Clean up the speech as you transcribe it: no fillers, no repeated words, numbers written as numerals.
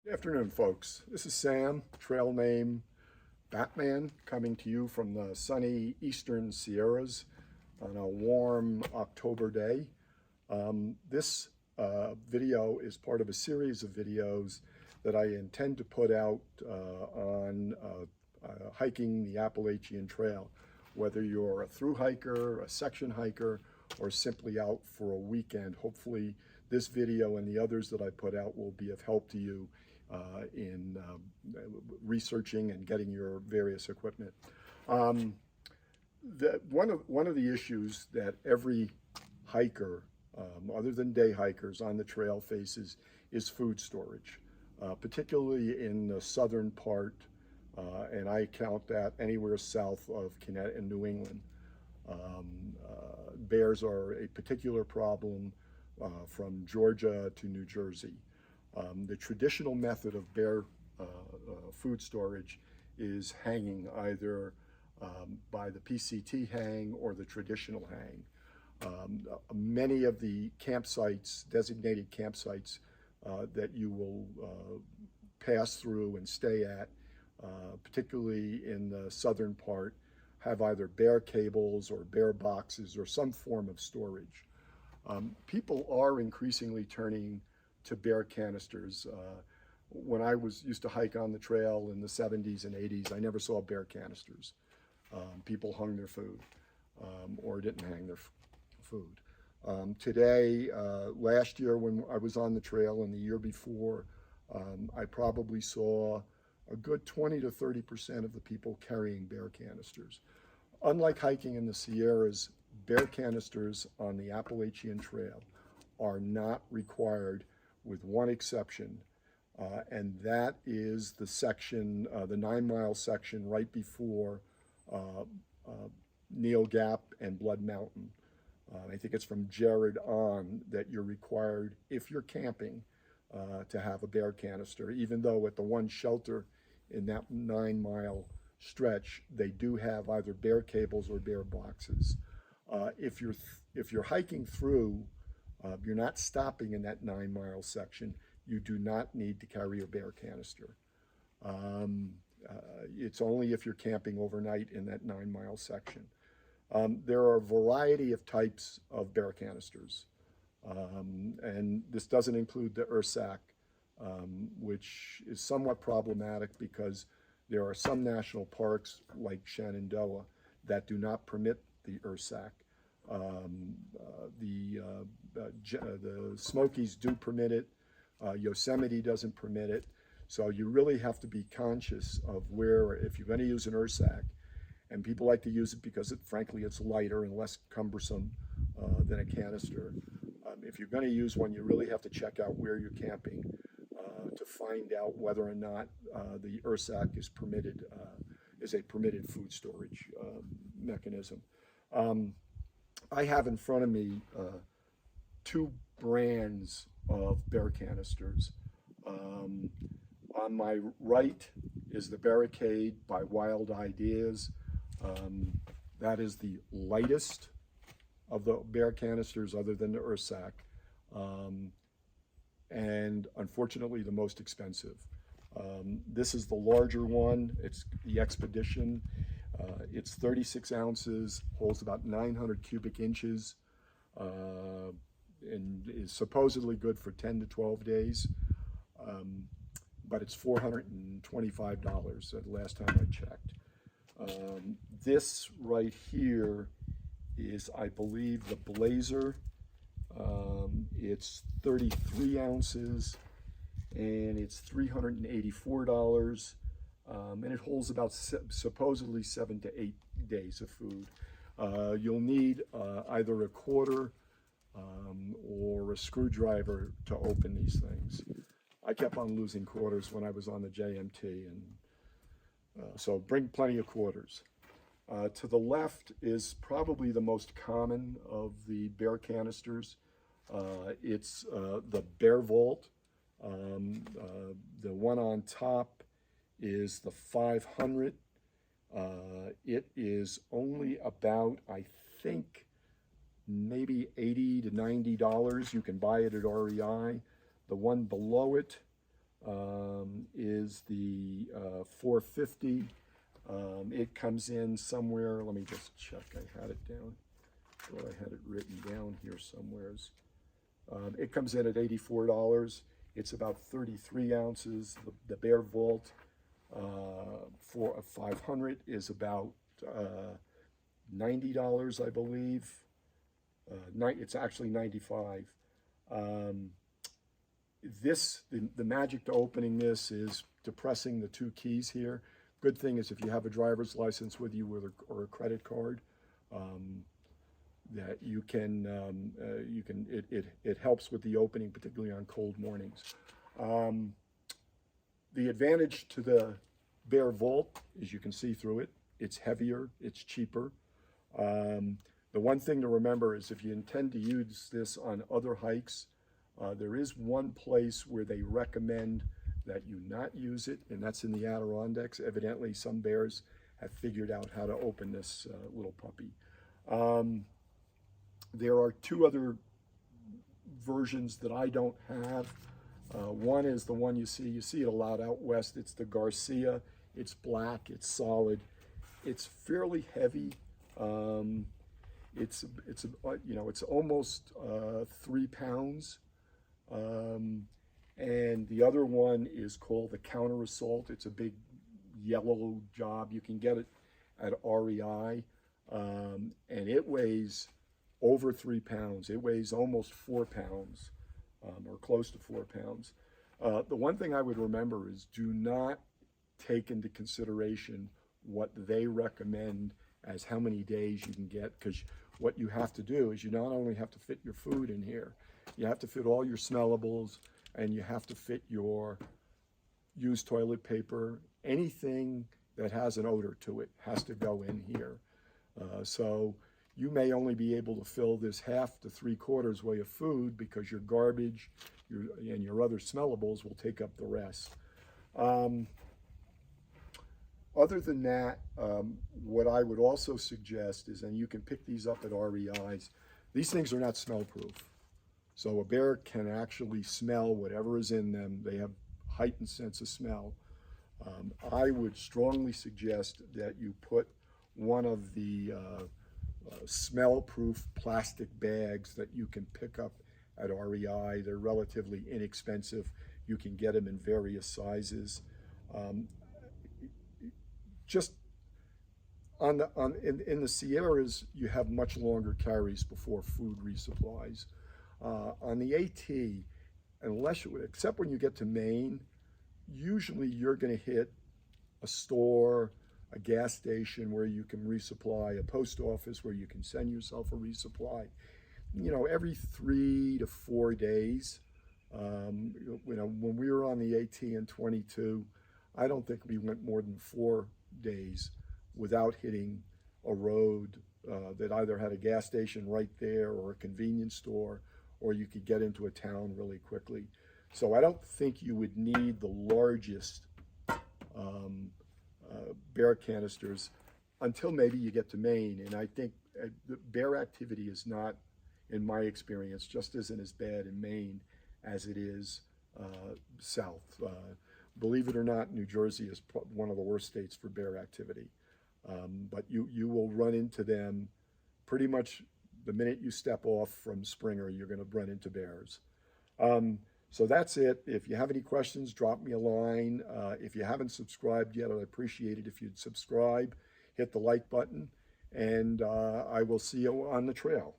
Good afternoon, folks. This is Sam, trail name Batman, coming to you from the sunny eastern Sierras on a warm October day. This video is part of a series of videos that I intend to put out on hiking the Appalachian Trail, whether you're a through hiker, a section hiker, or simply out for a weekend. Hopefully this video and the others that I put out will be of help to you in researching and getting your various equipment. One of the issues that every hiker, other than day hikers on the trail, faces is food storage, particularly in the southern part, and I count that anywhere south of Connecticut and New England. Bears are a particular problem from Georgia to New Jersey. The traditional method of bear food storage is hanging, either by the PCT hang or the traditional hang. Many of the campsites, designated campsites that you will pass through and stay at, particularly in the southern part, have either bear cables or bear boxes or some form of storage. People are increasingly turning to bear canisters. When I used to hike on the trail in the 70s and 80s, I never saw bear canisters. People hung their food or didn't hang their food. Today, last year when I was on the trail and the year before, I probably saw a good 20 to 30% of the people carrying bear canisters. Unlike hiking in the Sierras, bear canisters on the Appalachian Trail are not required, with one exception, and that is the section, the 9-mile section right before Neal Gap and Blood Mountain. I think it's from Jared on that you're required, if you're camping, to have a bear canister, even though at the one shelter in that 9-mile stretch, they do have either bear cables or bear boxes. If you're hiking through, you're not stopping in that 9-mile section, you do not need to carry a bear canister. It's only if you're camping overnight in that 9-mile section. There are a variety of types of bear canisters, and this doesn't include the Ursack, which is somewhat problematic because there are some national parks like Shenandoah that do not permit the Ursack. The Smokies do permit it. Yosemite doesn't permit it. So you really have to be conscious of where, if you're going to use an Ursack, and people like to use it because frankly it's lighter and less cumbersome than a canister. If you're going to use one, you really have to check out where you're camping to find out whether or not the Ursack is permitted, is a permitted food storage mechanism. I have in front of me two brands of bear canisters. On my right is the Barricade by Wild Ideas. That is the lightest of the bear canisters other than the Ursack, and unfortunately the most expensive. This is the larger one. It's the Expedition. It's 36 ounces, holds about 900 cubic inches, and is supposedly good for 10 to 12 days. But it's $425 the last time I checked. This right here is, I believe, the Blazer. It's 33 ounces and it's $384. And it holds about supposedly 7 to 8 days of food. You'll need either a quarter or a screwdriver to open these things. I kept on losing quarters when I was on the JMT, and so bring plenty of quarters. To the left is probably the most common of the bear canisters. It's the Bear Vault. The one on top is the 500. It is only about, I think, maybe $80 to $90. You can buy it at REI. The one below it is the 450. It comes in somewhere, let me just check, I had it down. Thought I had it written down here somewheres. It comes in at $84. It's about 33 ounces. The Bear Vault for a 500 is about $90, I believe. It's actually 95. The magic to opening this is depressing the two keys here. Good thing is if you have a driver's license with you or a credit card, that it helps with the opening, particularly on cold mornings. The advantage to the Bear Vault is you can see through it. It's heavier, it's cheaper. The one thing to remember is if you intend to use this on other hikes, there is one place where they recommend that you not use it, and that's in the Adirondacks. Evidently, some bears have figured out how to open this little puppy. There are two other versions that I don't have. One is the one you see it a lot out west. It's the Garcia. It's black, it's solid, it's fairly heavy. It's almost 3 pounds. And the other one is called the Counter Assault. It's a big yellow job. You can get it at REI, and it weighs over 3 pounds. It weighs almost 4 pounds, or close to 4 pounds. The one thing I would remember is do not take into consideration what they recommend as how many days you can get, because what you have to do is you not only have to fit your food in here, you have to fit all your smellables, and you have to fit your used toilet paper. Anything that has an odor to it has to go in here. So you may only be able to fill this 1/2 to 3/4 weight of food because your garbage and your other smellables will take up the rest. Other than that, what I would also suggest is, and you can pick these up at REI's, these things are not smell proof. So a bear can actually smell whatever is in them. They have heightened sense of smell. I would strongly suggest that you put one of the smell-proof plastic bags that you can pick up at REI. They're relatively inexpensive. You can get them in various sizes. Just in the Sierras, you have much longer carries before food resupplies. On the AT, except when you get to Maine, usually you're going to hit a store, a gas station where you can resupply, a post office where you can send yourself a resupply, every 3 to 4 days. When we were on the AT in 22, I don't think we went more than 4 days without hitting a road that either had a gas station right there or a convenience store, or you could get into a town really quickly. So I don't think you would need the largest bear canisters until maybe you get to Maine. And I think the bear activity is not, in my experience, just isn't as bad in Maine as it is south. Believe it or not, New Jersey is one of the worst states for bear activity. But you will run into them pretty much the minute you step off from Springer. You're going to run into bears. So that's it. If you have any questions, drop me a line. If you haven't subscribed yet, I'd appreciate it if you'd subscribe, hit the like button, and I will see you on the trail.